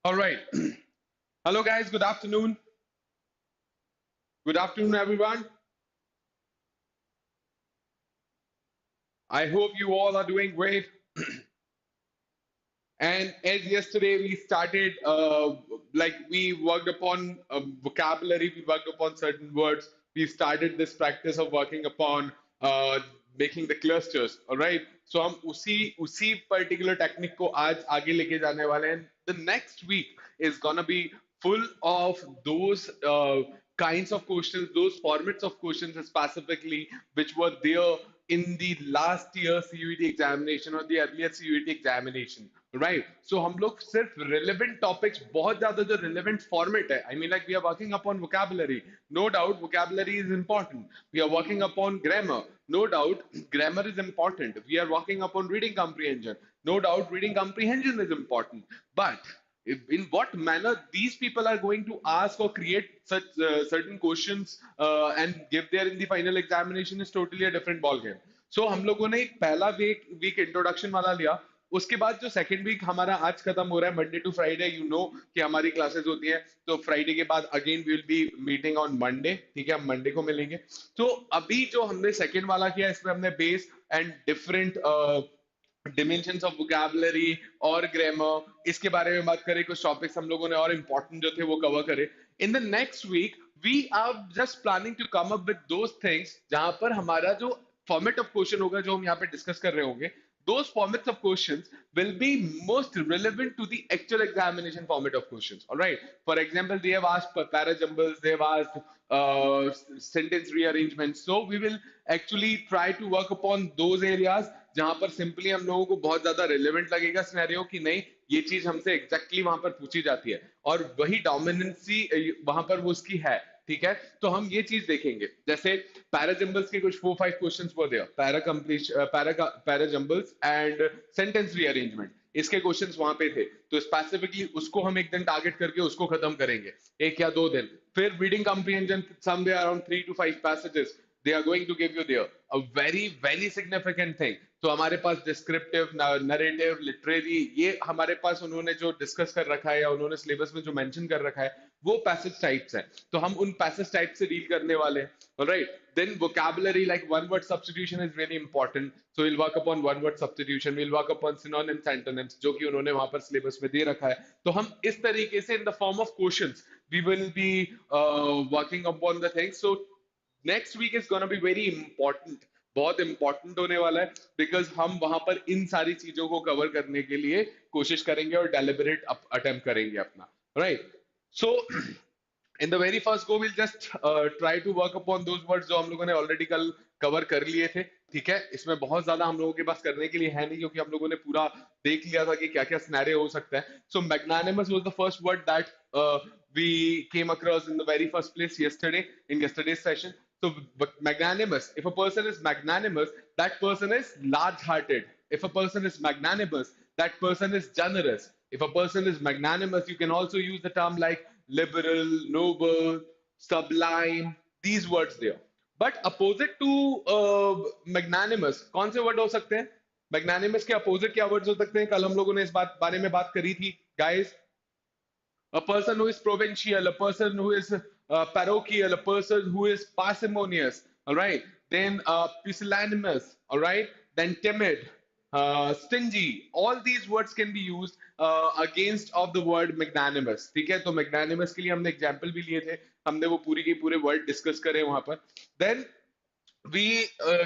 All right. Hello, guys. Good afternoon. Good afternoon, everyone. I hope you all are doing great. And as yesterday we started, like we worked upon vocabulary, we worked upon certain words. We started this practice of working upon making the clusters. All right. So हम उसी particular technique को आज आगे लेके जाने वाले हैं. The next week is gonna be full of those kinds of questions, those formats of questions specifically, which were there in the last year CUET examination or the earlier CUET examination. Right. So हम लोग सिर्फ relevant topics बहुत ज्यादा जो relevant format है. I mean, like we are working upon vocabulary. No doubt, vocabulary is important. We are working upon grammar. No doubt, grammar is important. We are working upon reading comprehension. No doubt, reading comprehension is important. But in what manner these people are going to ask or create such certain questions and give there in the final examination is totally a different ball game. So हम लोगों ने एक पहला week introduction वाला लिया. उसके बाद जो सेकंड वीक हमारा आज खत्म हो रहा है Monday to Friday, you know कि हमारी क्लासेस होती हैं. तो फ्राइडे के बाद again we will be meeting on Monday. ठीक है, हम मंडे को मिलेंगे. तो अभी जो हमने सेकंड वाला किया इसमें हमने base and different dimensions of vocabulary और ग्रामर इसके बारे में बात करें. कुछ टॉपिक्स हम लोगों ने और इंपॉर्टेंट जो थे वो कवर करे. In the next week we are just planning to come up with those things जहां पर हमारा जो फॉर्मेट ऑफ क्वेश्चन होगा जो हम यहाँ पे डिस्कस कर रहे होंगे, those formats of questions will be most relevant to the actual examination format of questions. All right. For example, they have asked parajumbles, they have asked sentence rearrangements. So we will actually try to work upon those areas जहां पर simply हम लोगों को बहुत ज्यादा relevant लगेगा scenario कि नहीं ये चीज हमसे एग्जैक्टली वहां पर पूछी जाती है और वही डोमिनेंसी वहां पर वो उसकी है. ठीक है, तो हम ये चीज देखेंगे. जैसे पैराजम्बल्स के कुछ 4-5 क्वेश्चंस वो दिया, पैराजम्बल्स एंड सेंटेंस रीअरेंजमेंट, इसके क्वेश्चंस वहां पे थे. तो स्पेसिफिकली उसको हम एक दिन टारगेट करके उसको खत्म करेंगे, एक या दो दिन. फिर reading comprehension somewhere around 3 to 5 passages they are going to give you there a very significant thing. तो हमारे पास डिस्क्रिप्टिव, नरेटिव, लिटरेरी, ये हमारे पास उन्होंने जो डिस्कस कर रखा है या उन्होंने सिलेबस में जो मेंशन कर रखा है वो पैसेज टाइप्स हैं. तो हम उन पैसेज टाइप से डील करने वाले हैं. Alright, then vocabulary like one word substitution is really important. So we'll work upon one word substitution, we'll work upon synonyms, antonyms जो कि उन्होंने वहां पर सिलेबस में दे रखा है. तो हम इस तरीके से in the form of questions we will be working upon the things. So next week is gonna be very important, बहुत इंपॉर्टेंट होने वाला है बिकॉज हम वहां पर इन सारी चीजों को कवर करने के लिए कोशिश करेंगे और डेलिबरेट अटेम्प्ट करेंगे अपना. Right. So in the very first go will just try to work upon those words जो हम लोगों ने ऑलरेडी कल कवर कर लिए थे. ठीक है, इसमें बहुत ज्यादा हम लोगों के पास करने के लिए है नहीं क्योंकि हम लोगों ने पूरा देख लिया था कि क्या क्या सिनेरियो हो सकता है. So magnanimous was the first word that we came across in the very first place yesterday in yesterday's session. So magnanimous, if a person is magnanimous, that person is large-hearted. If a person is magnanimous, that person is generous. If a person is magnanimous, you can also use the term like liberal, noble, sublime, these words there. But opposite to magnanimous, कौन से word हो सकते हैं? Magnanimous के opposite क्या words हो सकते हैं? कल हम लोगों ने इस बारे में बात करी थी, guys. A person who is provincial, a person who is parochial, a person who is parsimonious, all right, then pusillanimous, all right, then timid, stingy, all these words can be used against of the word magnanimous. ठीक है, तो magnanimous के लिए हमने example भी लिए थे, हमने वो पूरी के पूरे वर्ड डिस्कस करे वहां पर. Then we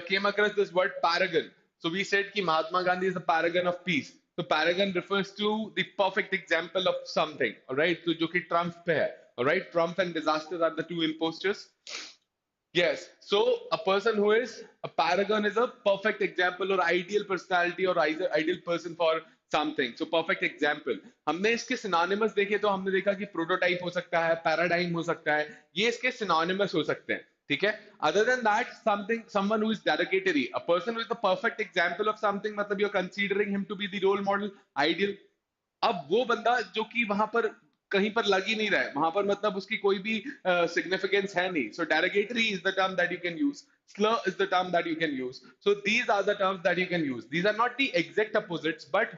came across this word paragon. So we said कि Mahatma Gandhi is a paragon of peace. So paragon refers to the perfect example of something. All right. So जो कि Trump पे है. All right. Trump and disaster are the two imposters. Yes. So a person who is a paragon is a perfect example or ideal personality or ideal person for something. So perfect example. हमने इसके synonymous देखे तो हमने देखा कि prototype हो सकता है, paradigm हो सकता है, ये इसके synonymous हो सकते हैं. ठीक है. Other than that, someone who is derogatory, a person who is the perfect example of something, मतलब you're considering him to be the role model, ideal. अब वो बंदा जो कि वहां पर कहीं पर लग ही नहीं रहा है, वहां पर मतलब उसकी कोई भी सिग्निफिकेंस है नहीं. So derogatory is the term that you can use, slur is the term that you can use. So these are the terms that you can use. These are not the exact opposites, but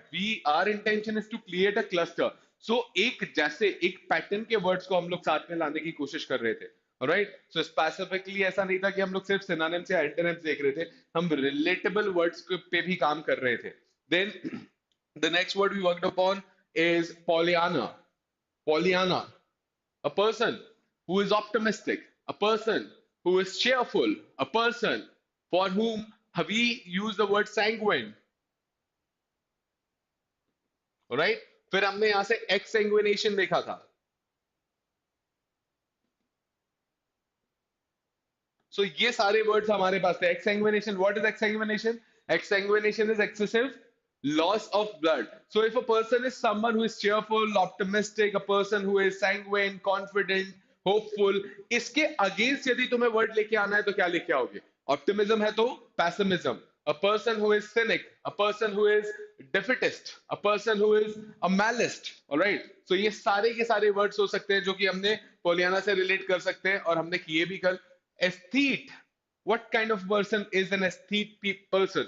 our intention is to create a cluster सो एक जैसे एक pattern के words को हम लोग साथ में लाने की कोशिश कर रहे थे, राइट? सो स्पेसिफिकली ऐसा नहीं था कि हम लोग सिर्फ सिनोनिम्स या एंटोनिम्स देख रहे थे, हम रिलेटेबल वर्ड्स पे भी काम कर रहे थे. Then the next word we worked upon is Pollyanna. Pollyanna, a person who is optimistic, a person who is cheerful, a person for whom we use the word sanguine, right? फिर हमने यहां से exsanguination देखा था. So ये सारे words हमारे पास थे. Exsanguination, what is exsanguination? Exsanguination is excessive loss of blood. So if a person is someone who is cheerful, optimistic, a person who is sanguine, confident, hopeful, इसके against यदि तुम्हें word लेके आना है तो क्या लेके आओगे? Optimism है तो pessimism. A person who is cynic, a person who is defeatist, a person who is a malist, all right? So ये सारे के सारे words हो सकते हैं जो कि हमने पोलियाना से relate कर सकते हैं और हमने किए भी कल. Aesthete, what kind of person is an aesthete person?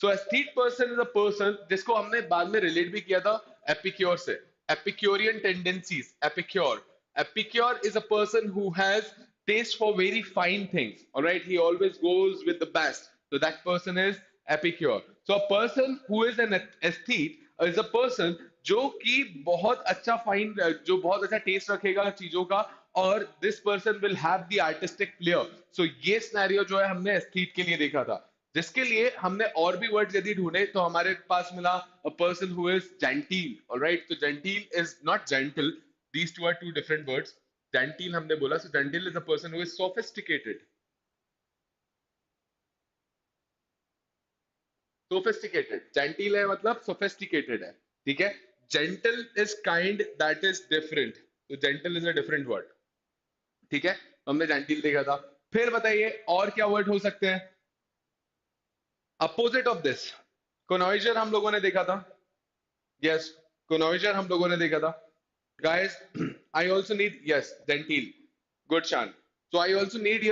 So aesthete person is a person जिसको हमने बाद में relate भी किया था Epicure से. Epicurean tendencies, Epicure. Epicure is a person who has taste for very fine things. All right, he always goes with the best. So that person is Epicure. So a person who is an aesthete is a person जो कि बहुत अच्छा fine, जो बहुत अच्छा test रखेगा चीजों का, और this person will have the artistic flair. So ये सिनेरियो जो है हमने एस्थेट के लिए देखा था, जिसके लिए हमने और भी वर्ड्स यदि ढूंढे तो हमारे पास मिला a person who is genteel. Alright, तो genteel is not gentle, these two are two different words. Genteel हमने बोला, so genteel is a person who is sophisticated. Sophisticated, genteel है मतलब सोफिस्टिकेटेड है, ठीक है? Gentle is kind, that is different. तो gentle is a different word, ठीक है? तो हमने जेंटिल देखा था. फिर बताइए और क्या वर्ड हो सकते हैं अपोजिट ऑफ दिस? कोनॉइजर हम लोगों ने देखा था. यस, कोनॉइजर हम लोगों ने देखा था. Guys, I also need, yes, genteel, good Shan. So I also need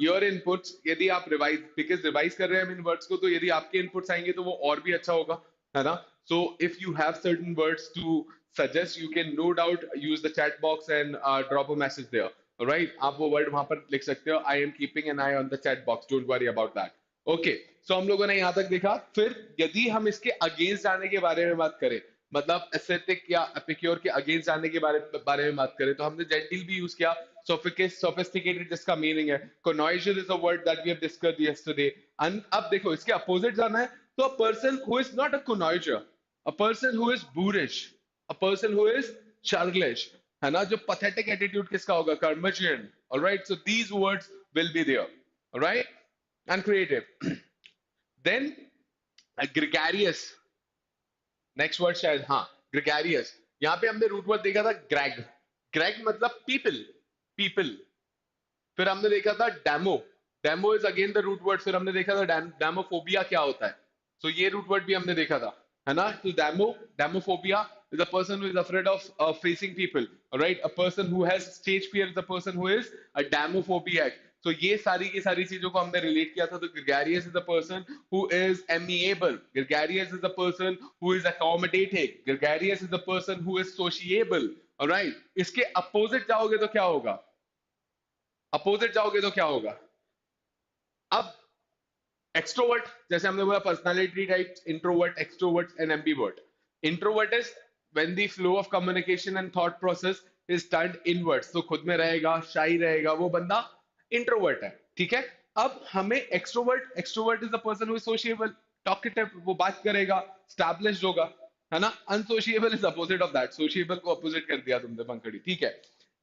your inputs. यदि आप रिवाइज, बिकॉज रिवाइज कर रहे हैं हम इन वर्ड्स को, तो यदि आपके इनपुट्स आएंगे तो वो और भी अच्छा होगा, है ना? So if you have certain words to suggest, you can no doubt use the chat box and drop a message there. Right, आप वो वर्ड वहां पर लिख सकते हो. I am keeping an eye on the chat box, don't worry about that. Okay, so हम लोगों ने यहाँ तक देखा. फिर यदि हम इसके अगेंस्ट जाने के बारे में बात करें, मतलब एस्थेटिक या एपिक्योर के अगेंस्ट जाने के बारे में बात करें, तो हमने जेंटिल भी यूज किया. सोफिस्टिकेटेड जिसका मीनिंग है. Connoisseur is a word that we have discussed yesterday. अब देखो इसके अपोजिट जाना है, तो a person who is not a connoisseur, a person who is boorish, a person who is churlish, है ना? जो pathetic attitude किसका होगा? curmudgeon. All right, so these words will be there. All right, and creative. Then gregarious, next word शायद, हाँ, gregarious. यहाँ पे हमने रूट वर्ड देखा था greg. greg मतलब people, people. फिर हमने देखा था demo. Demo is again the root word. फिर हमने देखा था डेमोफोबिया क्या होता है. सो ये रूट वर्ड भी हमने देखा था, है ना? तो डेमोफोबिया is a person who is afraid of facing people. All right, a person who has stage fear is a person who is a demophobiac. So ये सारी की सारी चीजों को हमने रिलेट किया था. तो gregarious is a person who is amiable. Gregarious is a person who is accommodating. Gregarious is a person who is sociable. All right, इसके अपोजिट जाओगे तो क्या होगा? अपोजिट जाओगे तो क्या होगा? अब एक्सट्रोवर्ट, जैसे हमने बोला personality types, introvert, extrovert and ambivert. Introvert is when the flow of communication and thought process is turned inwards. तो खुद में रहेगा, शाई रहेगा, वो बंदा इंट्रोवर्ट है, ठीक है? अब हमें extrovert, extrovert is a person who is sociable, talkative, वो बात करेगा, स्टैब्लिश्ड होगा, है ना? Unsociable is opposite of that. Sociable को अपोजिट कर दिया तुमने पंकड़ी, ठीक है?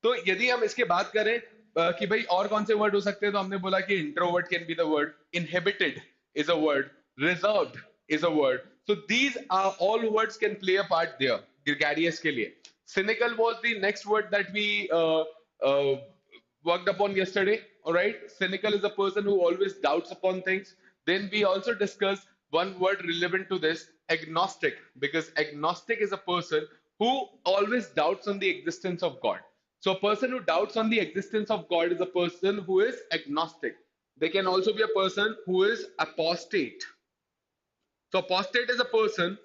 तो यदि हम इसके बात करें कि भाई और कौन से वर्ड हो सकते हैं, तो हमने बोला कि introvert can be the word, inhibited is a word, reserved is a word. So these are all words can play a part there gregarious के लिए. cynical was the next word that we worked upon yesterday. All right, cynical is a person who always doubts upon things. Then we also discussed one word relevant to this, agnostic, because agnostic is a person who always doubts on the existence of God. So a person who doubts on the existence of God is a person who is agnostic. They can also be a person who is apostate. So apostate is a person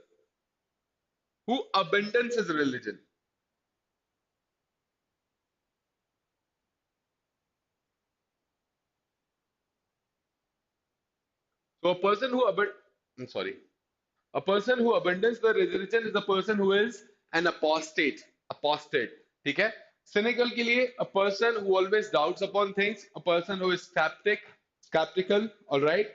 who abandons his religion. So a person who I'm sorry. A person who abandons the religion is a person who is an apostate. Apostate. ठीक है? Cynical के लिए a person who always doubts upon things, a person who is skeptical, all right?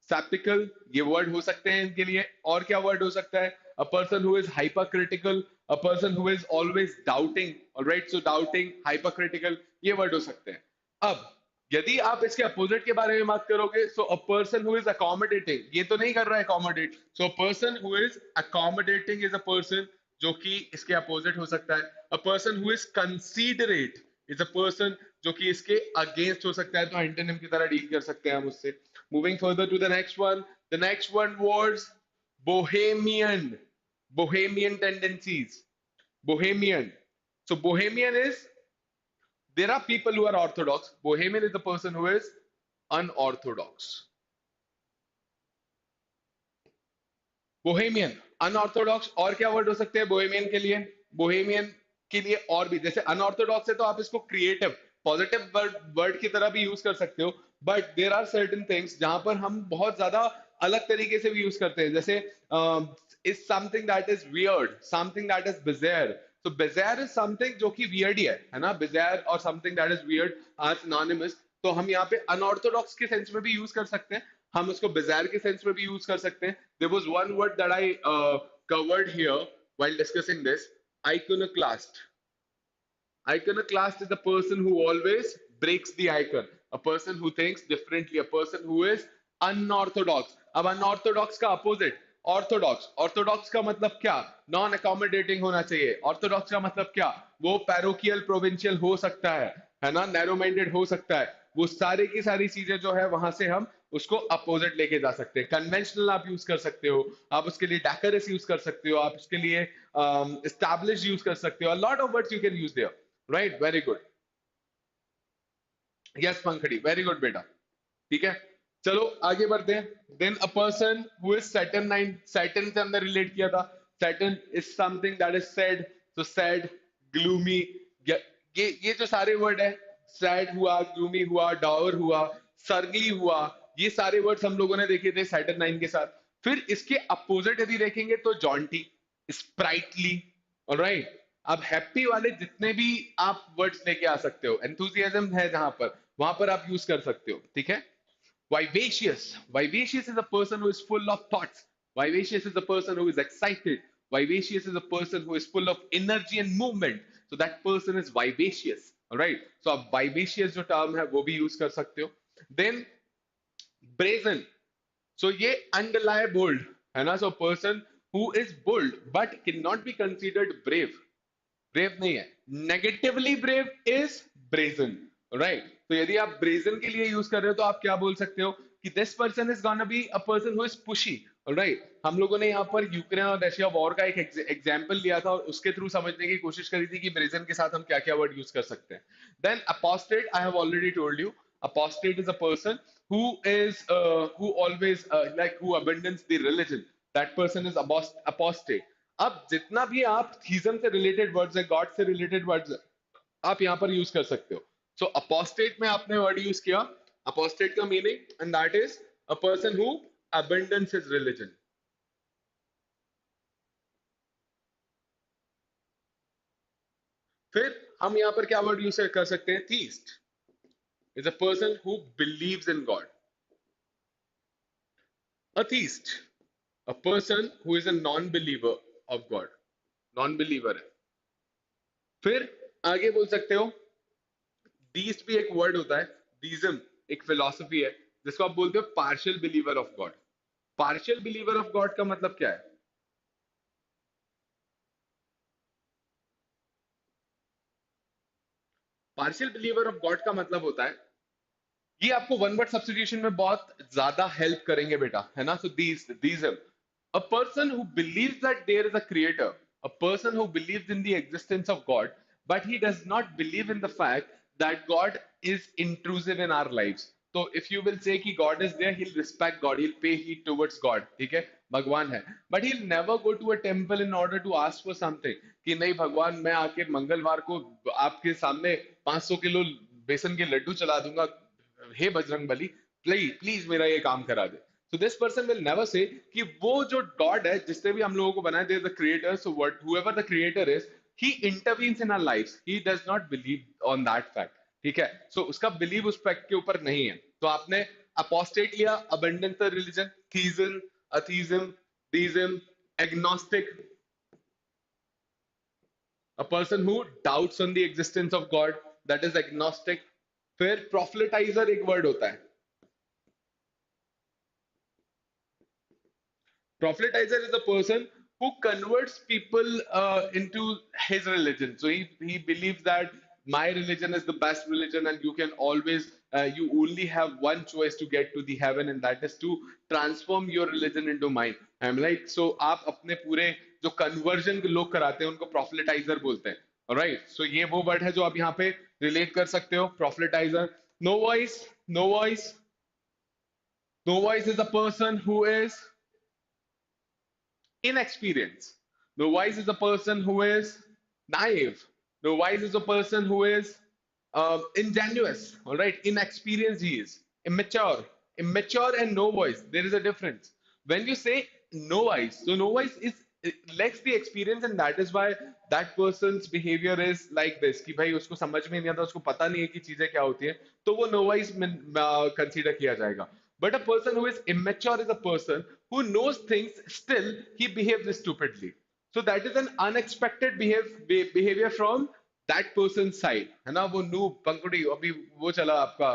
Skeptical, ये word हो सकते हैं इनके लिए. और क्या word हो सकता है? A person who is hypercritical, a person who is always doubting, all right? So doubting, hypercritical, ये word हो सकते हैं. अब यदि आप इसके अपोजिट के बारे में बात करोगे, so a person who is accommodating, ये तो नहीं कर रहा है accommodate, so a person who is accommodating is a person जो कि इसके अपोजिट हो सकता है. A person who is considerate is a person जो कि इसके अगेंस्ट हो सकता है, तो एंटोनिम की तरह डील कर सकते हैं हम उससे. Moving further to the next one was bohemian. Bohemian tendencies. Bohemian. So Bohemian is, there are people who are orthodox. Bohemian is the person who is unorthodox. Bohemian, unorthodox. और क्या word हो सकते हैं बोहेमियन के लिए? Bohemian के लिए और भी, जैसे अनऑर्थोडॉक्स है तो आप इसको क्रिएटिव, पॉजिटिव वर्ड वर्ड की तरह भी यूज कर सकते हो. But there are certain things जहां पर हम बहुत ज्यादा अलग तरीके से भी यूज करते हैं, जैसे is something that is weird, something that is bizarre. तो बिज़ार इज समथिंग जो कि वियर्ड ही है ना? बिज़ार और something that is weird are synonymous. तो हम यहाँ पे अनऑर्थोडॉक्स के सेंस में भी यूज कर सकते हैं, हम उसको बिज़ार के सेंस में भी यूज कर सकते हैं. There was one word that I covered here while discussing this: iconoclast. Iconoclast is the person who always breaks the icon, a person who thinks differently, a person who is unorthodox. अब unorthodox का opposite Orthodox. Orthodox का मतलब क्या? Non accommodating होना चाहिए. Orthodox का मतलब क्या? वो पैरोकियल प्रोविंशियल हो सकता है ना? नैरो माइंडेड हो सकता है. वो सारी की सारी चीजें जो है वहां से हम उसको अपोजिट लेके जा सकते हैं. कन्वेंशनल आप यूज कर सकते हो, आप उसके लिए डेकोरस यूज कर सकते हो, आप उसके लिए एस्टैब्लिश यूज कर सकते हो. Lot of words you can use there. Right, very good. Yes Pankhadi, very good बेटा. ठीक है, चलो आगे बढ़ते हैं. Then a person who is saturnine, Saturn से हमने रिलेट किया था. Saturn is something that is sad. तो सैड, ग्लूमी, ये जो सारे वर्ड है, सैड हुआ, ग्लूमी हुआ, डावर हुआ, सरली हुआ, ये सारे वर्ड्स हम लोगों ने देखे थे सैटर्न नाइन के साथ. फिर इसके अपोजिट यदि देखेंगे तो जॉन्टी, स्प्राइटली, ऑलराइट. अब हैप्पी वाले जितने भी आप वर्ड्स लेके आ सकते हो, एंथुसियाज्म है जहां पर, वहां पर आप यूज कर सकते हो. ठीक है. Vivacious. Vivacious is a person who is full of thoughts. Vivacious is a person who is excited. Vivacious is a person who is full of energy and movement. So that person is vivacious. Alright. So आप vivacious जो term है वो भी use कर सकते हो. Then brazen. So ये underlie bold है ना? So person who is bold but cannot be considered brave. Brave नहीं है. Negatively brave is brazen. Right. तो यदि आप ब्रेजन के लिए यूज कर रहे हो तो आप क्या बोल सकते हो कि this person is gonna be a person who is pushy. Right. हम लोगों ने यहाँ पर यूक्रेन और रशिया वॉर का एक एग्जांपल लिया था और उसके थ्रू समझने की कोशिश करी थी कि ब्रेजन के साथ हम क्या क्या वर्ड यूज कर सकते हैं. Then apostate, I have already told you. Apostate is a person who is who always like who abandons the religion. That person is apostate. अब जितना भी आप थीजम से रिलेटेड वर्ड्स है, गॉड से रिलेटेड वर्ड्स है, आप यहां पर यूज कर सकते हो. सो अपोस्टेट में आपने वर्ड यूज किया, अपोस्टेट का meaning, and that is a person who abundance his religion. फिर हम यहां पर क्या वर्ड यूज कर सकते हैं? Theist is a person who believes in God. A theist, a person who is a non believer of God. Non believer है. फिर आगे बोल सकते हो, डीस्ट भी एक वर्ड होता है. डीज्म एक फिलॉसफी है जिसको आप बोलते हो partial believer of God. Partial believer of God का मतलब क्या है? पार्शियल बिलीवर ऑफ गॉड का मतलब होता है, ये आपको वन वर्ड सब्स्टिट्यूशन में बहुत ज्यादा हेल्प करेंगे बेटा, है ना? So deism, a person who believes that there is a creator, a person who believes in the existence of God, but he does not believe in the fact that God is intrusive in our lives. So if you will say कि God is there, he'll respect God, he'll pay heed towards God, ठीक है, भगवान है, but he'll never go to a temple in order to ask for something. कि नहीं भगवान, मैं आके मंगलवार को आपके सामने 500 किलो बेसन के लड्डू चला दूंगा, हे बजरंग बली, प्लीज प्लीज मेरा ये काम करा दे. So this person will never say कि वो जो God है जिसने भी हम लोगों को बनाया, there is the creator, so what whoever the creator is, he intervenes in our lives, he does not believe on that fact. ठीक है, so उसका believe उस fact के ऊपर नहीं है. तो आपने apostate लिया, abandon the religion, theism, atheism, deism, agnostic, a person who doubts on the existence of God, that is agnostic. फिर proselytizer एक word होता है. Proselytizer is a person who converts people into his religion. So he believes that my religion is the best religion, and you can always you only have one choice to get to the heaven, and that is to transform your religion into mine. I'm like, so आप अपने पूरे जो conversion के लोग कराते हैं उनको proselytizer बोलते हैं. Alright, so ये वो word है जो आप यहाँ पे relate कर सकते हो. Proselytizer. No voice, no voice. No voice is a person who is inexperienced. The wise is a person who is naive. The wise is a person who is ingenuous. All right, inexperienced he is immature. Immature and no wise. There is a difference. When you say no wise, so no wise is it lacks the experience, and that is why that person's behavior is like this. कि भाई उसको समझ में नहीं आता, उसको पता नहीं है कि चीजें क्या होती हैं, तो वो no wise में consider किया जाएगा. But a person who is immature is a person who knows things, still he behaves stupidly. So that is an unexpected behavior from that person's side. है ना, वो noob पंकुड़ी अभी वो चला आपका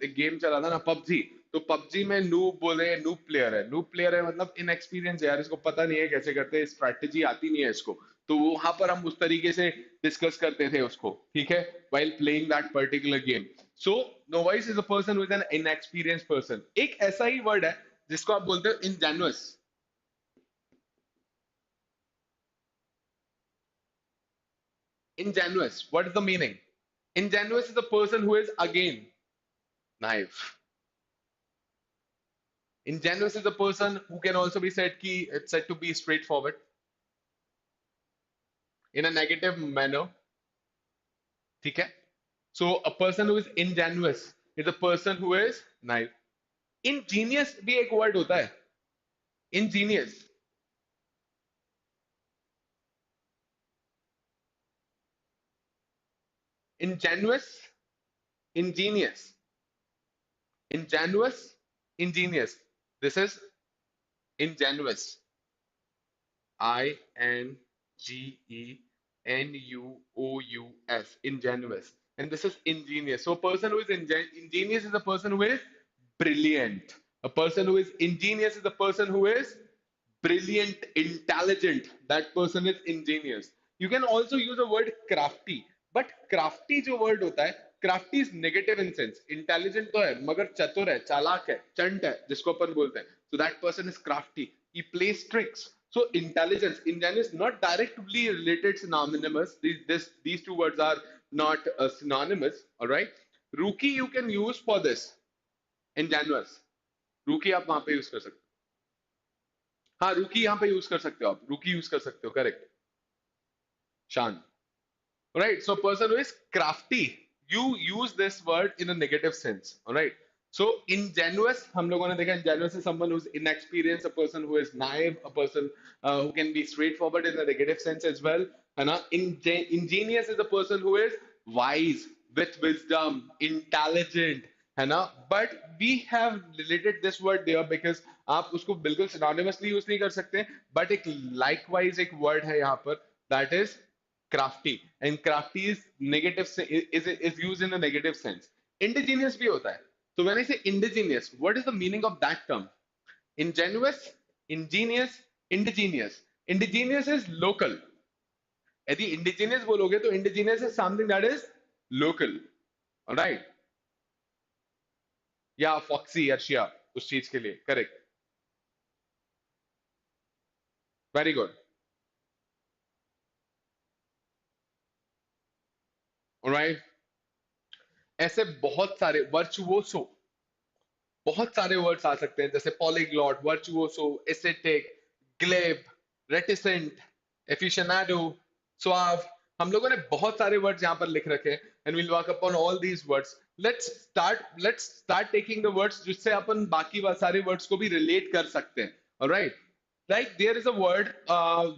एक गेम चला था ना पबजी, तो पबजी में नूब बोले, नूब प्लेयर है. नूब प्लेयर है मतलब इनएक्सपीरियंस है यार, इसको पता नहीं है कैसे करते हैं, स्ट्रैटेजी आती नहीं है इसको. तो वहां पर हम उस तरीके से डिस्कस करते थे उसको, ठीक है, while playing that particular game. So novice is a person who is an inexperienced person. एक ऐसा ही वर्ड है जिसको आप बोलते हो ingenuous. Ingenuous, what is the meaning? Ingenuous is a person who is again naive. Ingenuous is a person who can also be said ki it's said to be straightforward in a negative manner. ठीक है? So a person who is ingenuous is a person who is naive. Ingenious भी एक word होता है. Ingenious. Ingenuous, ingenious. Ingenuous, ingenious. This is ingenuous. Ingenuous. Ingenuous. And this is ingenious. So a person who is ingenious is a person who is brilliant. A person who is ingenious is a person who is brilliant, intelligent. That person is ingenious. You can also use the word crafty. But crafty जो word होता है, crafty is negative in sense. Intelligent तो है, मगर चतुर है, चालाक है, चंट है, जिसको अपन बोलते हैं. So that person is crafty. He plays tricks. So intelligence, ingenious, not directly related synonymous. These two words are not synonymous. All right. Rookie you can use for this. Ingenuous. Rookie आप वहां पे use कर सकते हो. हाँ, रूकी यहाँ पे यूज कर सकते हो, आप रूकी यूज कर सकते हो, करेक्ट. शान. Right, so a person who is crafty, you use this word in a negative sense. All right, so ingenuous हम लोगों ने देखा, ingenuous is someone who is inexperienced, a person who is naive, a person who can be straightforward in a negative sense as well. है ना. Ingenious is a person who is wise, with wisdom, intelligent, है ना. But we have related this word there because आप उसको बिल्कुल synonymously use नहीं कर सकते, but एक likewise एक word है यहाँ पर, that is crafty, and crafty is negative is used in a negative sense. Indigenous भी होता है. So when I say indigenous, what is the meaning of that term? Ingenuous, ingenious, indigenous. Indigenous is local. यदि indigenous बोलोगे तो indigenous is something that is local. All right. या foxy Arshia उस चीज के लिए, correct. Very good. All right. ऐसे बहुत सारे वर्चुओसो, बहुत सारे वर्ड्स आ सकते हैं, जैसे polyglot, virtuoso, aesthetic, glib, reticent, aficionado, suave. हम लोगों ने बहुत सारे वर्ड्स यहाँ पर लिख रखे हैं, and will work upon all these words. Let's start taking the words जिससे अपन बाकी सारे वर्ड्स को भी रिलेट कर सकते हैं. Alright, like there is a word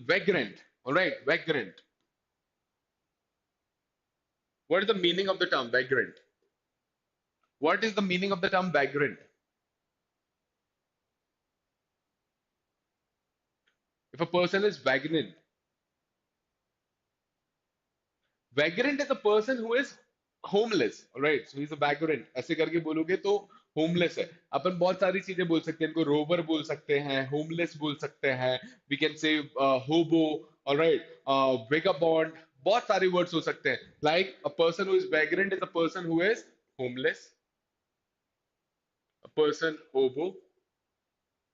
vagrant. All right, vagrant. What is the meaning of the term vagrant? What is the meaning of the term vagrant? If a person is vagrant, vagrant is a person who is homeless. All right, so he's a vagrant. ऐसे करके बोलोगे तो homeless है. अपन बहुत सारी चीजें बोल सकते हैं, इनको रोवर बोल सकते हैं, होमलेस बोल सकते हैं, वी कैन से होबो. ऑलराइट, वेगाबॉन्ड, बहुत सारे वर्ड्स हो सकते हैं. Like a person who is vagrant is a person who is homeless, a person होबो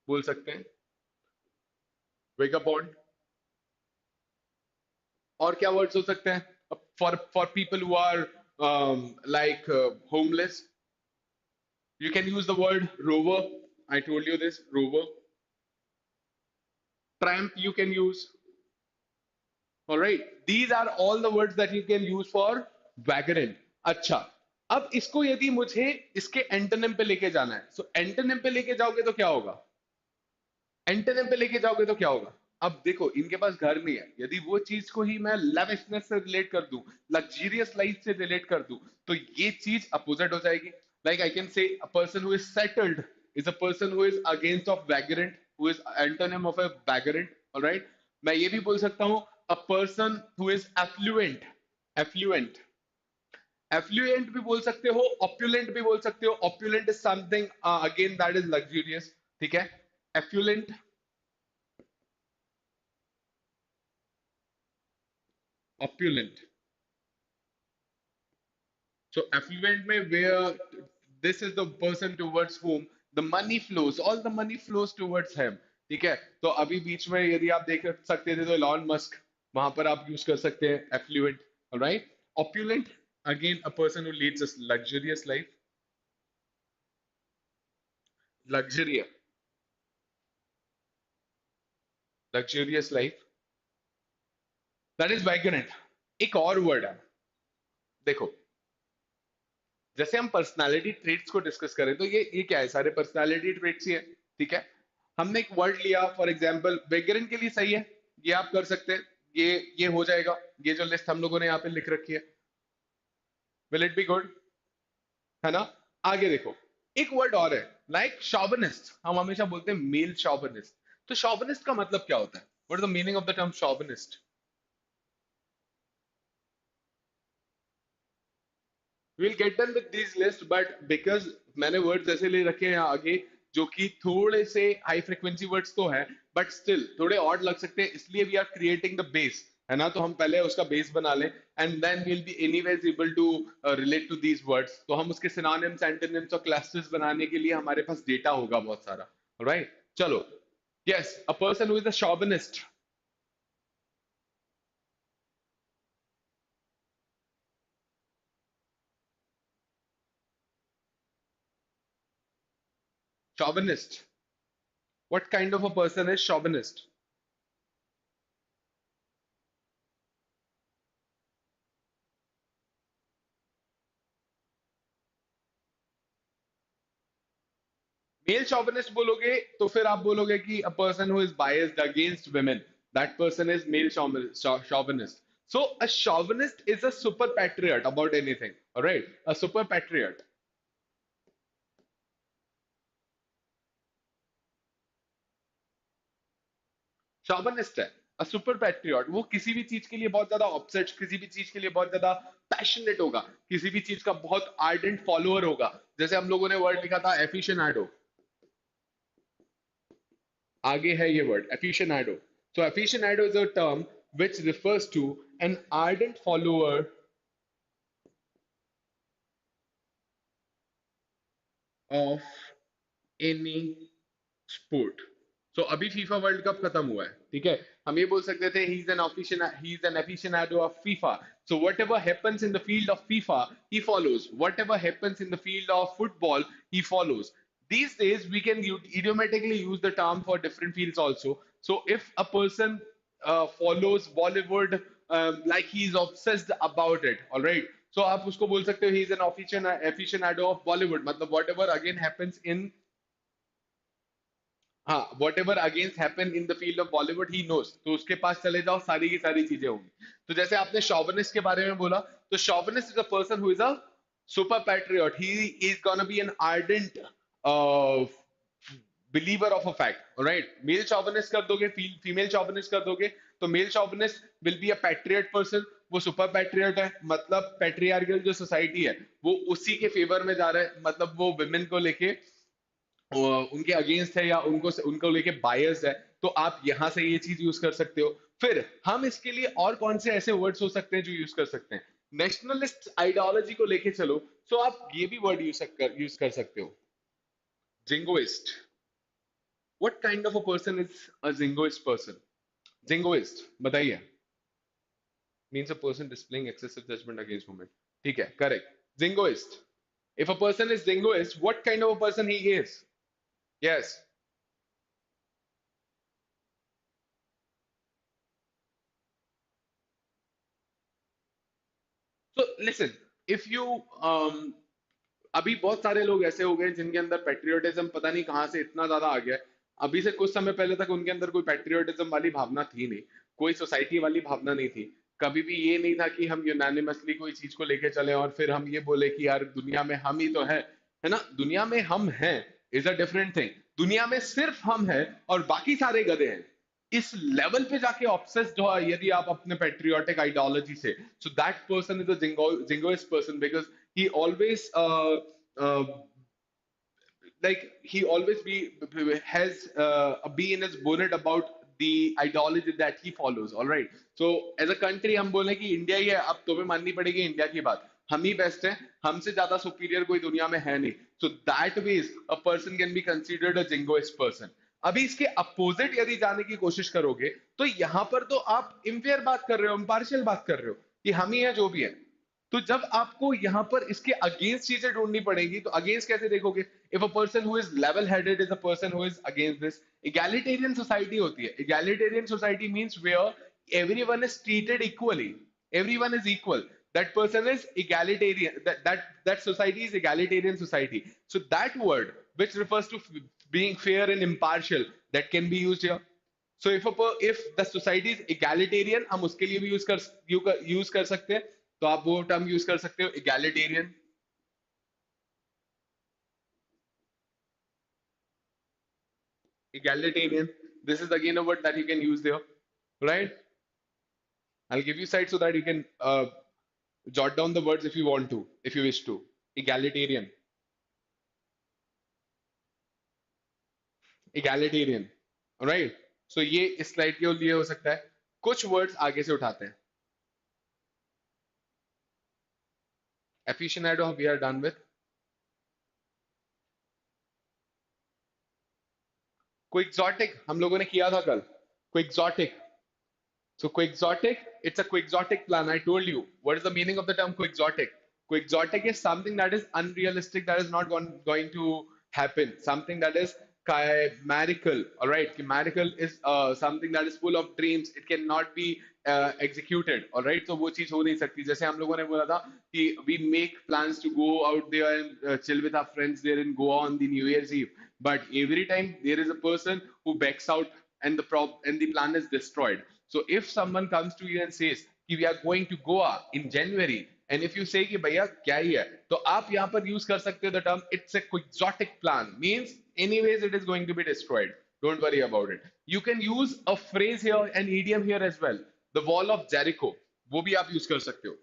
बोल सकते हैं, वेगाबॉन्ड. और क्या वर्ड्स हो सकते हैं for people who are like homeless? You can use the word rover. I told you this, rover. Tramp you can use. All right. These are all the words that you can use for vagrant. अच्छा, अब इसको यदि मुझे इसके antonym पे लेके जाना है, सो एंटोनिम पे लेके जाओगे तो क्या होगा? एंटोनिम पे लेके जाओगे तो क्या होगा? अब देखो, इनके पास घर नहीं है, यदि वो चीज को ही मैं लविशनेस से रिलेट कर दूं, लग्जरियस लाइफ से रिलेट कर दूं, तो ये चीज अपोजिट हो जाएगी. Like I can say a person who is settled is a person who is against of vagrant, who is antonym of a vagrant. Alright, मैं ये भी बोल सकता हूं a person who is affluent. Affluent, affluent भी बोल सकते हो, ऑप्युलेंट भी बोल सकते हो. Opulent is something again that is luxurious. ठीक है, एफ्लुएंट, opulent. So affluent में where this is the person towards whom the money flows, all the money flows towards him. ठीक है, तो अभी बीच में यदि आप देख सकते थे तो एलॉन मस्क, वहां पर आप यूज कर सकते हैं affluent. Alright, opulent, again a person who leads a luxurious life. Luxurious, luxurious life, that is vagrant. एक और वर्ड है, देखो, जैसे हम पर्सनालिटी ट्रेट्स को डिस्कस करें तो ये क्या है, सारे पर्सनालिटी ट्रेट्स ही है. ठीक है, हमने एक वर्ड लिया फॉर एग्जांपल वेगरेंट के लिए, सही है, ये आप कर सकते हैं, ये हो जाएगा. ये जो लिस्ट हम लोगों ने यहाँ पे लिख रखी है, विल इट बी गुड? है ना? आगे देखो, एक वर्ड और है, लाइक शॉविनिस्ट. हम हमेशा बोलते हैं मेल शॉविनिस्ट. तो शॉविनिस्ट का मतलब क्या होता है? What is the meaning of the term chauvinist? we'll get done with these lists, but because मैंने वर्ड्स ऐसे ले रखे हैं आगे जो कि थोड़े से हाई फ्रिक्वेंसी वर्ड्स तो है, बट स्टिल थोड़े ऑड लग सकते हैं, इसलिए we are creating the base. है ना? तो हम पहले उसका बेस बना लें, and then we'll be anyways able to relate to these words. तो हम उसके सिनोनिम्स, एंटोनिम्स और क्लस्टर्स बनाने के लिए हमारे पास डेटा होगा बहुत सारा. राइट, चलो. Yes, a person who is a chauvinist. Chauvinist, what kind of a person is chauvinist? Male chauvinist बोलोगे तो फिर आप बोलोगे कि a person who is biased against women, that person is male chauvinist. So a chauvinist is a super patriot about anything. All right, a super patriot. chauvinist है, a super patriot. वो किसी भी चीज के लिए बहुत ज्यादा ऑब्सेस्ड, किसी भी चीज के लिए बहुत ज्यादा पैशनेट होगा, किसी भी चीज का बहुत आर्डेंट फॉलोअर होगा. जैसे हम लोगों ने वर्ड लिखा था एफिशिएनाडो, आगे है ये word aficionado. So aficionado is a term which refers to an ardent follower of any sport. So अभी फीफा वर्ल्ड कप खत्म हुआ है, ठीक है, हम ये बोल सकते थे he is an aficionado of FIFA. So whatever happens in the field of FIFA he follows, whatever happens in the field of football he follows. These days we can idiomatically use the term for different fields also. So if a person follows Bollywood like he is obsessed about it, all right, सो आप उसको बोल सकते हो he is an aficionado of Bollywood, मतलब whatever again happens in, हाँ whatever against happen in the field of Bollywood he knows, तो उसके पास चले जाओ, सारी की सारी चीजें होंगी। तो जैसे आपने शॉविनिस्ट के बारे में बोला, तो chauvinist is a person who is a super patriot, he is gonna be an ardent believer of a fact, right. Male chauvinist कर दोगे, फीमेल शॉविनिस्ट कर दोगे, तो male chauvinist will be a patriot person, वो super patriot है, मतलब patriarchal जो society है वो उसी के फेवर में जा रहा है, मतलब वो विमेन को लेके उनके अगेंस्ट है या उनको उनको लेके बायस है, तो आप यहां से ये चीज यूज कर सकते हो। फिर हम इसके लिए और कौन से ऐसे वर्ड्स हो सकते हैं जो यूज कर सकते हैं, नेशनलिस्ट आइडियोलॉजी को लेके चलो, तो आप ये भी वर्ड यूज कर सकते हो, jingoist. What kind of a person is a jingoist person? Jingoist बताइए। Means a person displaying excessive judgement against women, ठीक है, correct, jingoist. If a person is jingoist, what kind of a person he is? Yes. So listen, if you अभी बहुत सारे लोग ऐसे हो गए जिनके अंदर पेट्रियोटिज्म पता नहीं कहाँ से इतना ज्यादा आ गया है। अभी से कुछ समय पहले तक उनके अंदर कोई पेट्रियोटिज्म वाली भावना थी नहीं, कोई सोसाइटी वाली भावना नहीं थी। कभी भी ये नहीं था कि हम यूनानिमसली कोई चीज को लेके चले और फिर हम ये बोले कि यार दुनिया में हम ही तो है ना, दुनिया में हम हैं इज अ डिफरेंट थिंग, दुनिया में सिर्फ हम हैं और बाकी सारे गधे हैं। इस लेवल पे जाके ऑब्सेस्ड हो यदि आप अपने पेट्रियोटिक आइडियोलॉजी से, so that person is a jingoist person, because he always uh, like he always be has a bee in his bonnet about the ideology that he follows, all right। So as a country हम बोले कि India ही है, अब तुम्हें माननी पड़ेगी India की बात, हम ही बेस्ट है, हमसे ज्यादा सुपीरियर कोई दुनिया में है नहीं। So that means a person can be considered a jingoist person. अभी इसके अपोजिट यदि जाने की कोशिश करोगे, तो यहां पर तो आप इम्फेयर बात कर रहे हो, इम्पार्शियल बात कर रहे हो कि हम ही है जो भी है। तो जब आपको यहां पर इसके अगेंस्ट चीजें ढूंढनी पड़ेगी, तो अगेंस्ट कैसे देखोगे? If a person who is level headed is a person who is against this. Egalitarian society होती है, egalitarian society means where everyone is treated equally, everyone is equal, that person is egalitarian, that society is egalitarian society. So that word which refers to being fair and impartial, that can be used here. So if the society is egalitarian, हम उसके लिए भी use कर सकते हैं, तो आप वो टर्म यूज कर सकते हो, egalitarian। Egalitarian, this is again a word that you can use there, right? I'll give you sites so that you can jot down the words if you want to, if you wish to। Egalitarian, egalitarian, right. So ये इस slide के लिए हो सकता है। कुछ words आगे से उठाते हैं। Aficionado we are done with. Quixotic हम लोगों ने किया था कल, quixotic. So quixotic, it's a quixotic plan. I told you. What is the meaning of the term quixotic? Quixotic is something that is unrealistic, that is not going to happen. Something that is chimerical. All right, chimerical is something that is full of dreams. It cannot be executed. All right, so वो चीज हो नहीं सकती। जैसे हम लोगों ने बोला था कि we make plans to go out there and chill with our friends there in Goa on the New Year's Eve, but every time there is a person who backs out and the plan is destroyed। So if someone comes to you and says कि we are going to Goa in January, and if you say कि भैया क्या ही है, तो आप यहाँ पर use कर सकते हो the term it's a quixotic plan, means anyways it is going to be destroyed, don't worry about it। You can use a phrase here, an idiom here as well, the wall of Jericho, वो भी आप use कर सकते हो।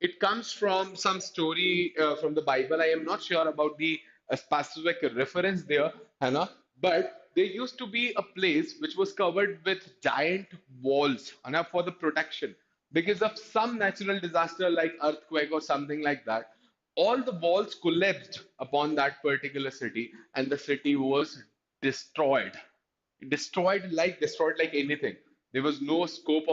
It comes from some story from the Bible. I am not sure about the specific reference there, Hannah, but there used to be a place which was covered with giant walls, Hannah, for the protection because of some natural disaster like earthquake or something like that. All the walls collapsed upon that particular city, and the city was destroyed, destroyed like anything. There was no scope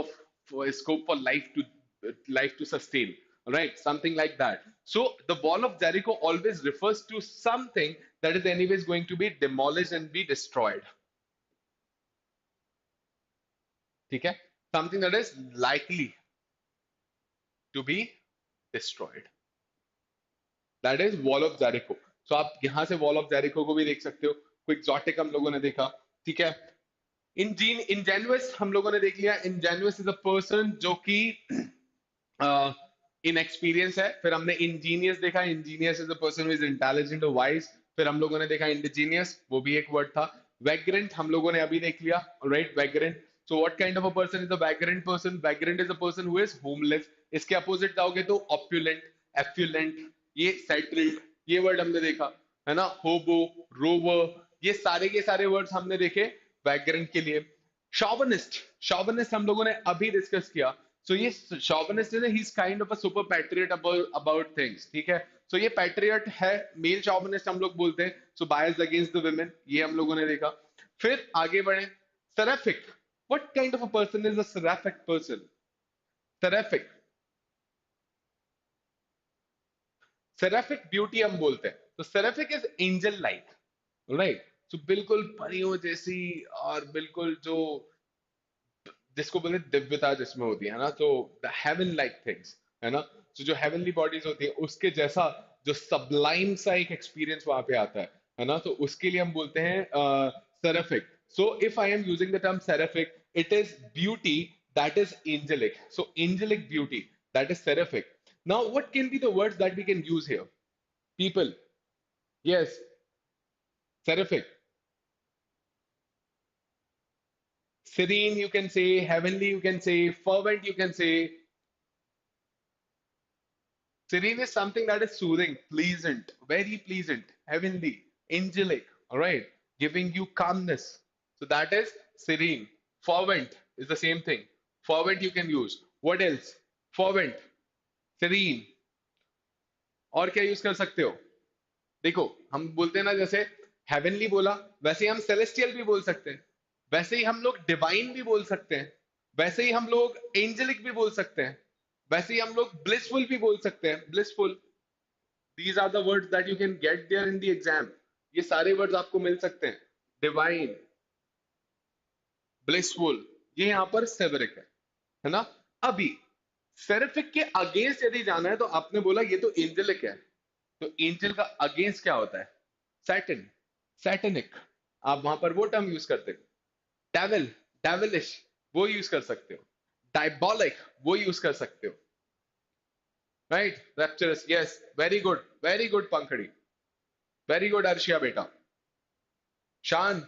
for life to sustain, right? Something like that. So the wall of Jericho always refers to something that is anyways going to be demolished and be destroyed. ठीक है, something that is likely to be destroyed, that is wall of Jericho. So आप यहां से wall of Jericho को भी देख सकते हो। कोई एग्जॉटिक हम लोगों ने देखा, ठीक है। इंजेनुअस हम लोगों ने देख लिया। इंजेनुअस इज अ पर्सन जो कि इनएक्सपीरियंस है। फिर हमने इंजीनियस देखा, Angénieux is a person who is intelligent और वाइज। फिर हम लोगों ने देखा इंडिजीनियस, वो भी एक वर्ड था। वैग्रेंट हम लोगों ने अभी देख लिया, right, vagrant. So what kind of a person is a vagrant person? Vagrant is a person who is homeless. इसके अपोजिट जाओगे तो ऑप्युलेंट, एफ्युलेंट, ये सेटल्ड, ये वर्ड हमने देखा, है ना। होबो, रोवर, ये सारे के सारे वर्ड्स हमने देखे वैग्रेंट के लिए। शॉवनिस्ट, शॉवनिस्ट हम लोगों ने अभी डिस्कस किया। सो ये शॉवनिस्ट है, he is kind of a super patriot about things, ठीक है। सो ये पैट्रियट है, मेल शॉवनिस्ट हम लोग बोलते हैं। So bias against the women, ये हम लोगों ने देखा। फिर आगे बढ़े, seraphic. What kind of a person is a seraphic person? Seraphic, seraphic beauty हम बोलते हैं। तो seraphic is angel like, right. तो बिल्कुल परियों जैसी, और बिल्कुल जो जिसको बोलते हैं दिव्यता जिसमें होती है ना, तो हेवन लाइक थिंग्स, है ना। तो जो हेवनली बॉडीज होती है उसके जैसा जो सबलाइम सा एक एक्सपीरियंस वहां पे आता है ना, तो उसके लिए हम बोलते हैं seraphic. So if I am using the term seraphic, it is beauty that is angelic. So angelic beauty, that is seraphic. Now what can be the words that we can use here? People, yes, seraphic. Serene, you can say. Heavenly, you can say. Fervent, you can say. Serene is something that is soothing, pleasant, very pleasant, heavenly, angelic, all right, giving you calmness. So that is serene. Fervent is the same thing. Fervent you can use. What else? Fervent, serene. और क्या use कर सकते हो? देखो, हम बोलते हैं ना, जैसे हेवनली बोला, वैसे ही हम सेलेस्टियल भी बोल सकते हैं, वैसे ही हम लोग डिवाइन भी बोल सकते हैं, वैसे ही हम लोग एंजेलिक भी बोल सकते हैं, वैसे ही हम लोग ब्लिसफुल भी बोल सकते हैं, blissful. These are the words that you can get there in the exam. ये सारे वर्ड्स आपको मिल सकते हैं, डिवाइन, ब्लिसफुल, ये यहां पर सेवरिक है ना। अभी सेरेफिक के अगेंस्ट यदि जाना है, तो आपने बोला ये तो एंजेलिक है, तो एंजल का अगेंस्ट क्या होता है? Satan, satanic. आप वहां पर वो टर्म यूज करते हो। डेविल, डेविलिश, वो यूज कर सकते हो। डायबॉलिक, वो यूज कर सकते हो, right. Rapturous, yes, very good Pankhadi, very good Arshiya बेटा। Shan,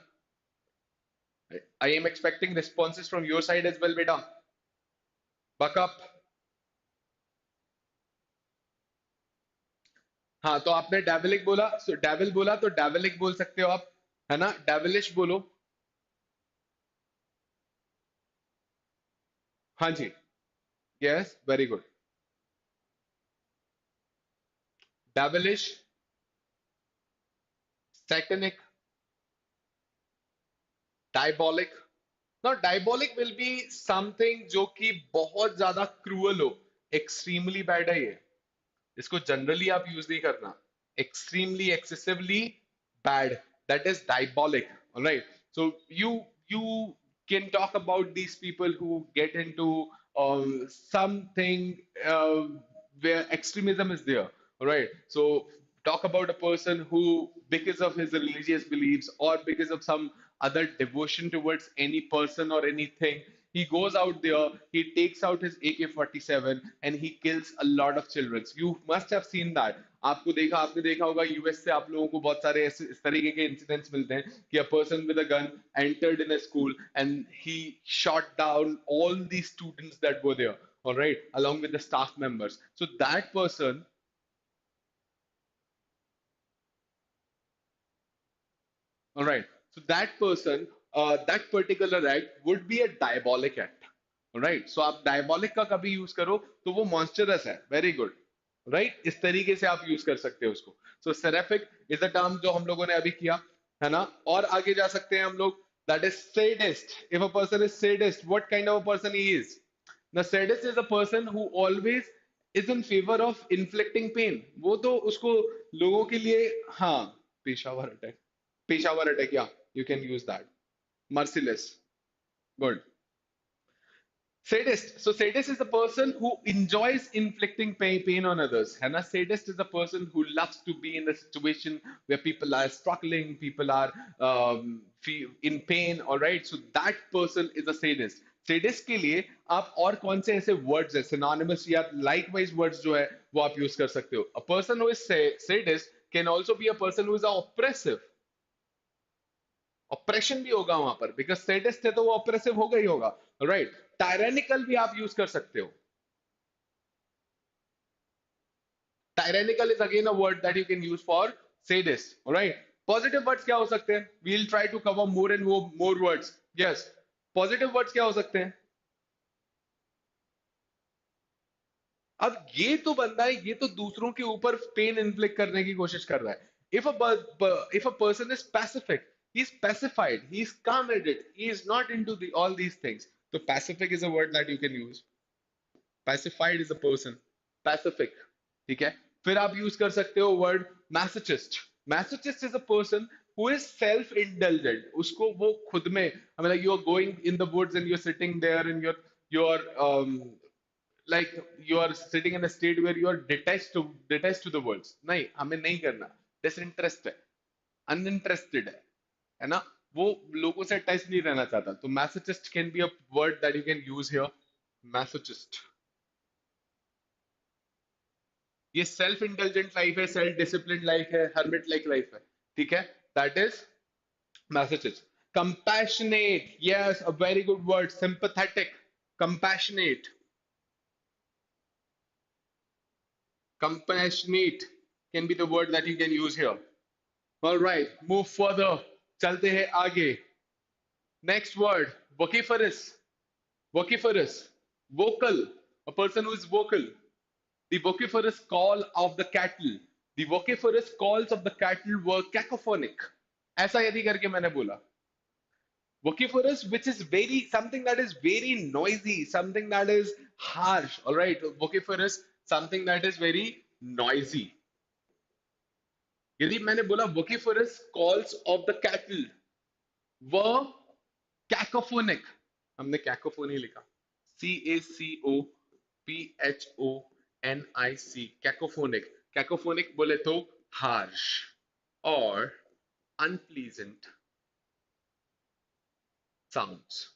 I am expecting responses from your side as well बेटा। बकअप। हाँ, तो आपने डेविलिक बोला, डेविल बोला तो डेविलिक बोल सकते हो आप, है ना। डेविलिश बोलो, हाँ जी, yes, very good. Devilish, satanic, diabolic. Now diabolic will be something जो कि बहुत ज्यादा क्रूअल हो, एक्सट्रीमली बैड है ये। इसको जनरली आप यूज नहीं करना। Extremely, excessively bad, that is diabolic, right. So you can talk about these people who get into something uh, where extremism is there, right? So talk about a person who, because of his religious beliefs or because of some other devotion towards any person or anything, he goes out there, he takes out his AK-47 and he kills a lot of children. You must have seen that. आपको देखा, आपने देखा होगा US से आप लोगों को बहुत सारे ऐसे इस तरीके के इंसिडेंट्स मिलते हैं कि a person with a gun entered in a school and he shot down all the students that were there, all right, along with the staff members. So that person, all right. So that person, that particular act would be a diabolic act. All right. So आप diabolic का कभी use करो तो वो monstrous है. Very good. Right, इस तरीके से आप यूज कर सकते हो उसको। सो सेरेफिक इज अ टर्म जो हम लोगों ने अभी किया, है ना। और आगे जा सकते हैं हम लोग, that is sadist. If a person is sadist, what kind of a person he is? The sadist is a person who always is in favour of inflicting pain. वो तो उसको लोगों के लिए, हाँ, पेशावर अटैक, पेशावर अटैक, या you can use that. Merciless, good. Sadist. So sadist is a person who enjoys inflicting pain on others. And a sadist is a person who loves to be in a situation where people are struggling, people are in pain. All right. So that person is a sadist. Sadist के लिए आप और कौन से ऐसे words है synonymous या likewise words जो है वो आप use कर सकते हो. A person who is sadist can also be a person who is oppressive. Operation भी होगा वहां पर बिकॉज सैडिस्ट है तो वो ऑपरेसिव होगा ही होगा राइट टायरेनिकल भी आप यूज कर सकते हो tyrannical is again a word that you can use for sadist right positive words क्या हो सकते हैं we will try to cover more and more words yes positive words क्या हो सकते हैं अब ये तो बंदा है ये तो दूसरों के ऊपर पेन इन्फ्लिक्ट करने की कोशिश कर रहा है if a person is pacific he is pacified he is calm headed he is not into all these things so pacific is a word that you can use pacified is a person pacific ठीक है फिर आप use कर सकते हो word masochist masochist is a person who is self indulgent उसको वो खुद में I mean like you're going in the woods and you're sitting there and you're like you are sitting in a state where you are detached to the world नहीं हमें नहीं करना disinterest है uninterested है ना वो लोगों से अटैच नहीं रहना चाहता तो masochist can be a word that you can use here masochist ये सेल्फ इंटेलिजेंट लाइफ है सेल्फ डिसिप्लिन लाइफ है हर्मिट लाइक लाइफ है ठीक है that is messages compassionate yes a very good word sympathetic compassionate compassionate can be the word that you can use here all right move further चलते हैं आगे next word vociferous vociferous vocal a person who is vocal the vociferous call of the cattle the vociferous calls of the cattle were cacophonic ऐसा यदि करके मैंने बोला vociferous which is very something that is very noisy something that is harsh all right vociferous something that is very noisy यदि मैंने बोला vociferous calls of the cattle were cacophonic हमने cacophony लिखा CACOPHONIC cacophonic cacophonic बोले तो harsh or unpleasant sounds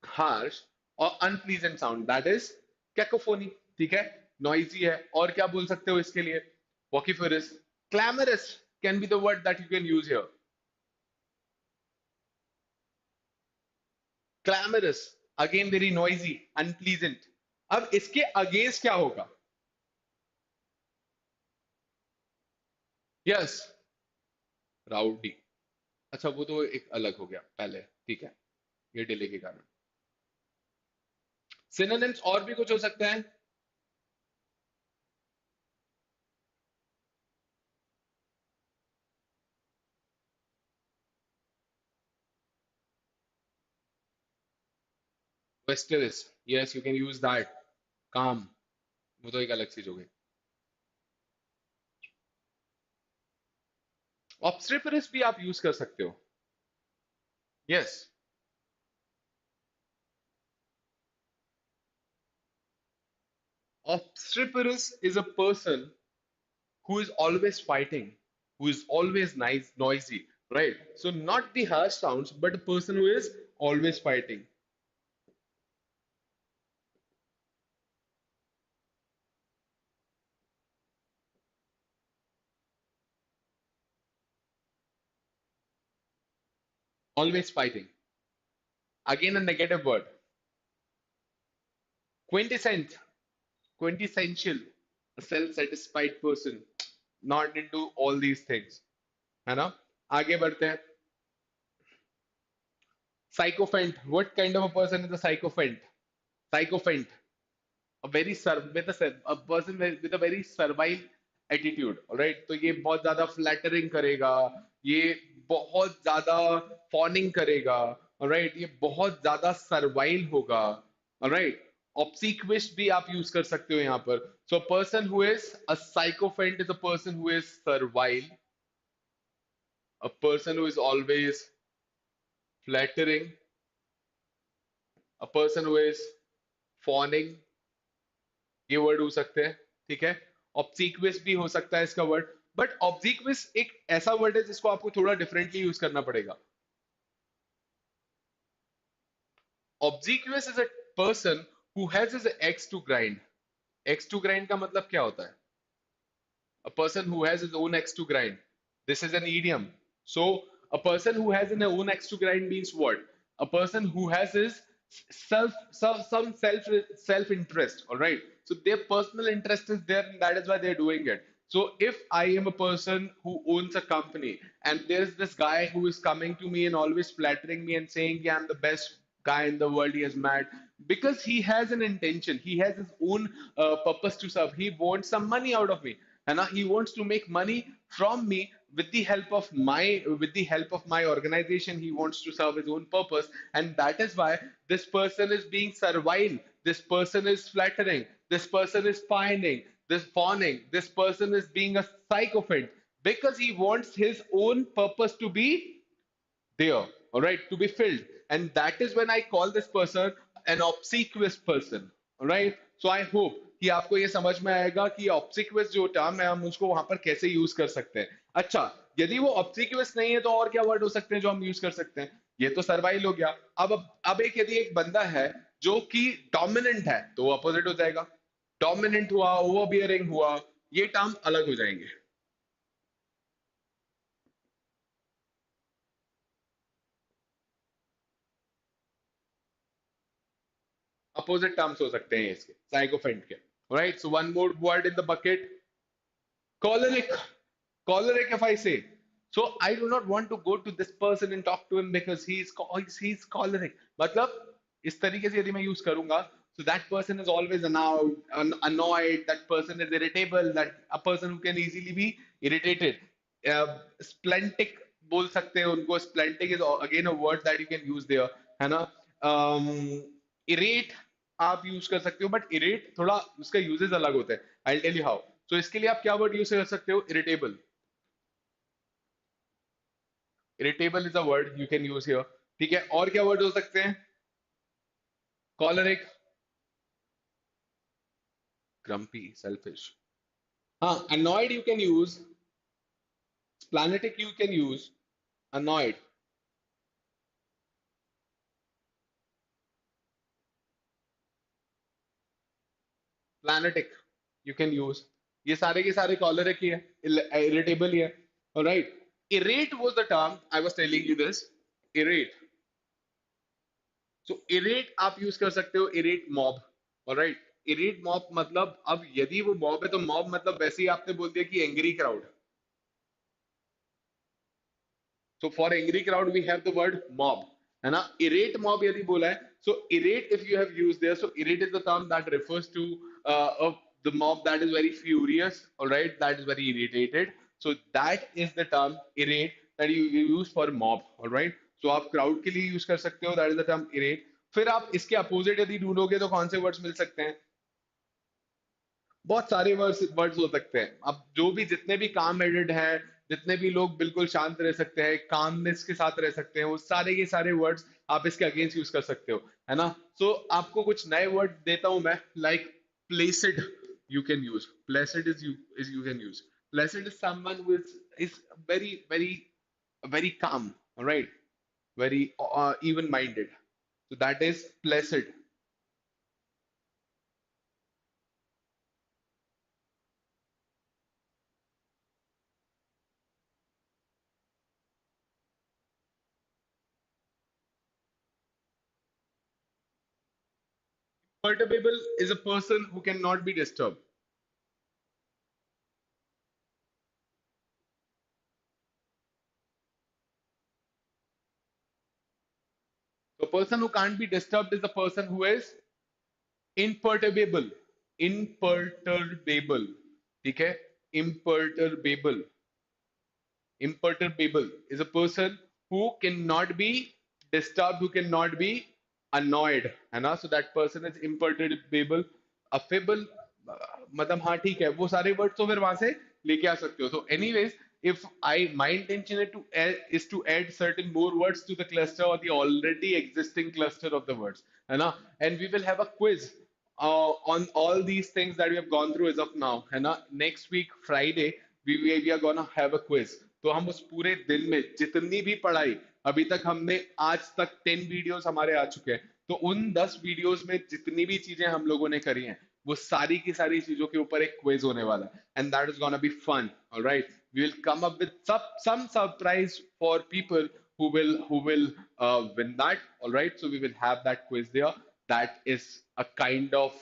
harsh or unpleasant sound that is cacophony ठीक है noisy है और क्या बोल सकते हो इसके लिए vociferous clamorous can be the word that you can use here clamorous again very noisy unpleasant अब इसके अगेंस्ट क्या होगा यस राउडी अच्छा वो तो एक अलग हो गया पहले ठीक है ये डिले के कारण सिनोनिम्स और भी कुछ हो सकते हैं वेस्टरस yes you can use that काम वो तो एक अलग चीज हो गई ऑब्स्ट्रेपरस भी आप यूज कर सकते हो yes obstreperous is a person who is always fighting who is always nice noisy right so not the harsh sounds but a person who is always fighting always fighting again a negative word quintessent quintessential a self-satisfied person not into all these things है ना आगे बढ़ते हैं sycophant what kind of a person is a sycophant sycophant a very with a person with a very servile attitude right तो ये बहुत ज्यादा flattering करेगा ये बहुत ज्यादा fawning करेगा right ये बहुत ज्यादा servile होगा right obsequious भी आप यूज कर सकते हो यहाँ पर so a person who is a sycophant is a person who is servile a person who is always flattering a person who is fawning, ये वर्ड हो सकते हैं, ठीक है। ऑब्सीक्वियस भी हो सकता है इसका वर्ड, बट ऑब्सीक्वियस एक ऐसा वर्ड है जिसको आपको थोड़ा डिफरेंटली यूज करना पड़ेगा। Obsequious is a person who has his axe to grind. Axe to grind का मतलब क्या होता है? A person who has his own axe to grind. This is an idiom. So, a person who has an own axe to grind means what? A person who has his some self interest. All right. So their personal interest is there, and that is why they're doing it. So if I am a person who owns a company, and there's this guy who is coming to me and always flattering me and saying, "Yeah, I'm the best guy in the world," he is mad because he has an intention. He has his own purpose to serve. He wants some money out of me, and he wants to make money from me with the help of my organization. He wants to serve his own purpose, and that is why this person is being servile. This person is flattering. This person is fawning. This person is being a sycophant because he wants his own purpose to be there, all right, to be filled. And that is when I call this person an obsequious person, all right. So I hope कि आपको ये समझ में आएगा कि obsequious जो term है हम उसको वहां पर कैसे यूज कर सकते हैं। अच्छा, यदि वो obsequious नहीं है तो और क्या वर्ड हो सकते हैं जो हम यूज कर सकते हैं? ये तो सर्वाइल हो गया। अब एक यदि एक बंदा है जो कि डोमिनेंट है तो वो अपोजिट हो जाएगा। डोमिनेंट हुआ, ओवरबियरिंग हुआ, ये टर्म अलग हो जाएंगे। अपोजिट टर्म्स हो सकते हैं इसके, साइकोफेंट के। Right, so one more word in the bucket, choleric. Choleric, if I say. So I do not want to go to this person and talk to him because he's choleric. मतलब इस तरीके से यदि मैं use करूंगा, so that person is always annoyed, that person is irritable, that a person who can easily be irritated. Splentic बोल सकते हैं उनको, splentic is again a word that you can use there, है ना। Irate आप use कर सकते हो, बट इरेट थोड़ा उसका यूजेस अलग होता है। I tell you how. So इसके लिए आप क्या वर्ड यूज कर सकते हो? Irritable. Irritable is a word you can use here, ठीक है। और क्या वर्ड हो सकते हैं? Choleric, grumpy, selfish. हाँ, annoyed you can use, splenetic you can use, annoyed, splenetic you can use. ये सारे के सारे कॉलरिक ही है, इरिटेबल ही है, alright. Irate was the term I was telling you this, irate. So irate आप यूज कर सकते हो, irate mob, alright. Irate mob मतलब, अब यदि वो मॉब है तो मॉब मतलब वैसे ही आपने बोल दिया कि angry crowd. So for angry crowd we have the word mob, है ना। इरेट मॉब यदि बोला है, so irate if you have used there, so irate is the term that refers to the mob that is very furious, all right, that is very irritated. So that is the term irate that you use for mob, all right. So आप crowd के लिए use कर सकते हो, that is the term irate। फिर आप इसके opposite यदि ढूंढोगे तो कौन से वर्ड्स मिल सकते हैं? बहुत सारे वर्ड्स हो सकते हैं। अब जो भी जितने भी काम एडेड हैं, जितने भी लोग बिल्कुल शांत रह सकते हैं, कामनेस के साथ रह सकते हैं, वो सारे के सारे वर्ड्स आप इसके अगेंस्ट यूज कर सकते हो, है ना। सो आपको कुछ नए वर्ड देता हूं मैं, like Placid you can use, Placid is you can use. Placid is someone who is very very very calm, all right, very even minded, so that is placid। Perturbable is a person who cannot be disturbed। The person who can't be disturbed is the person who is imperturbable। imperturbable, ठीक है। imperturbable, imperturbable is a person who cannot be disturbed, who cannot be annoyed, है ना। so that person is imperturbable। affable मतलब हाँ ठीक है, वो सारे वर्ड तो फिर वहां से लेके आ सकते हो। so anyways, if my intention is to add certain more words to the cluster or the already existing cluster of the words, है ना? And we will have a quiz on all these things that we have gone through as of now, है ना? Next week Friday we are gonna have a quiz. तो हम उस पूरे दिन में जितनी भी पढ़ाई अभी तक हमने, आज तक 10 वीडियोस हमारे आ चुके हैं, तो उन 10 वीडियोस में जितनी भी चीजें हम लोगों ने करी हैं वो सारी की सारी चीजों के ऊपर एक क्विज होने वाला है, and that is gonna be fun. Alright, we will come up with some surprise for people who will win that. All right, so we will have that quiz there. That is a kind of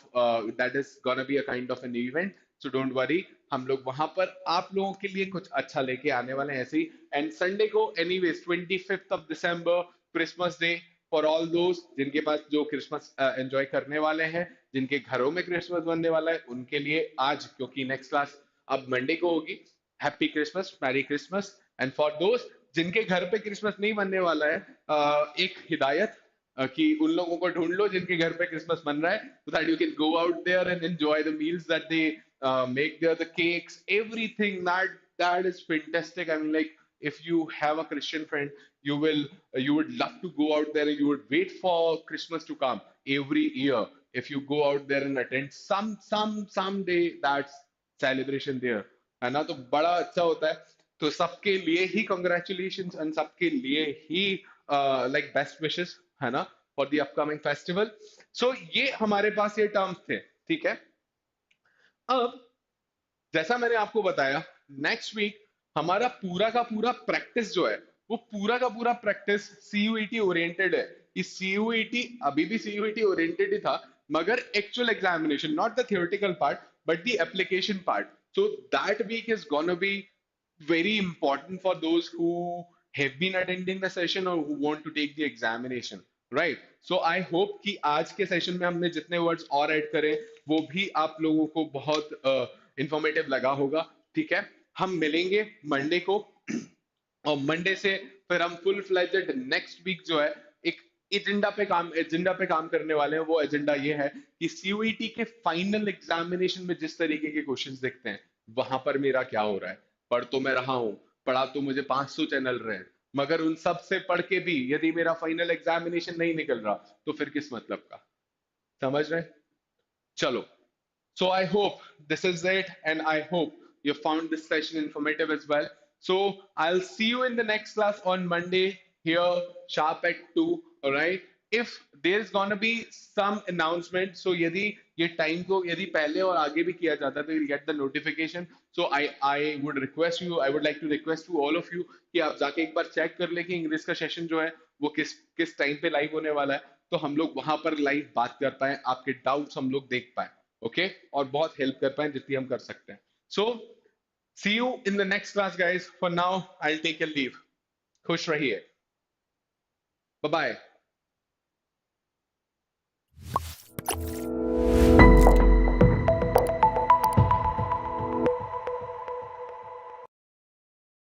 that is gonna be a kind of an event, so don't worry. हम लोग वहां पर आप लोगों के लिए कुछ अच्छा लेके आने वाले हैं ऐसे ही. एंड संडे को anyways 25th of December, Christmas day, for all those जिनके पास जो क्रिसमस एंजॉय करने वाले हैं, जिनके घरों में क्रिसमस बनने वाला है, उनके लिए आज, क्योंकि नेक्स्ट क्लास अब मंडे को होगी, happy Christmas, merry Christmas. And for दोस्त जिनके घर पे क्रिसमस नहीं बनने वाला है, एक हिदायत कि उन लोगों को ढूंढ लो जिनके घर पे क्रिसमस बन रहा है, so that you can go out there and enjoy the meals that they make there, the cakes, everything. That is fantastic. I mean, like, if you have a Christian friend, you would love to go out there and you would wait for Christmas to come every year. If you go out there and attend someday that celebration there, है ना, तो बड़ा अच्छा होता है. तो सबके लिए ही congratulations and सबके लिए ही like best wishes, है ना, for the upcoming festival. So ये हमारे पास ये टर्म्स थे, ठीक है. अब जैसा मैंने आपको बताया, नेक्स्ट वीक हमारा पूरा का पूरा प्रैक्टिस जो है, वो पूरा का पूरा प्रैक्टिस सीयूईटी ओरिएंटेड है. इस सीयूईटी अभी भी सीयूईटी ओरिएंटेड ही था, मगर actual examination, not the theoretical part but the application part. So that week is gonna be very important for those who have been attending the session or who want to take the examination, right? So I hope कि आज के session में हमने जितने words और add करें वो भी आप लोगों को बहुत इंफॉर्मेटिव लगा होगा, ठीक है. हम मिलेंगे मंडे को, और मंडे से फिर हम फुल फ्लेजेड नेक्स्ट वीक जो है एक एजेंडा पे काम करने वाले हैं. वो एजेंडा ये है कि सीयूईटी के फाइनल एग्जामिनेशन में जिस तरीके के क्वेश्चंस देखते हैं, वहां पर मेरा क्या हो रहा है. पढ़ तो मैं रहा हूं, पढ़ा तो मुझे 500 चैनल रहे, मगर उन सब से पढ़ के भी यदि मेरा फाइनल एग्जामिनेशन नहीं निकल रहा तो फिर किस मतलब का. समझ रहे? चलो. So I hope this is it, and I hope you found this session informative as well. So I'll see you in the next class on Monday here sharp at 2. All right. If there's gonna be some announcement, so यदि ये time को यदि पहले और आगे भी किया जाता तो you'll get the notification. So I would request you, I would like to request to all of you कि आप जाके एक बार चेक कर लें कि इंग्लिश का सेशन जो है वो किस टाइम पे लाइव होने वाला है, तो हम लोग वहां पर लाइव बात कर पाए, आपके डाउट्स हम लोग देख पाए, ओके, और बहुत हेल्प कर पाए जितनी हम कर सकते हैं. So see you in the next class guys. For now I take a leave. खुश रहिए. Bye bye.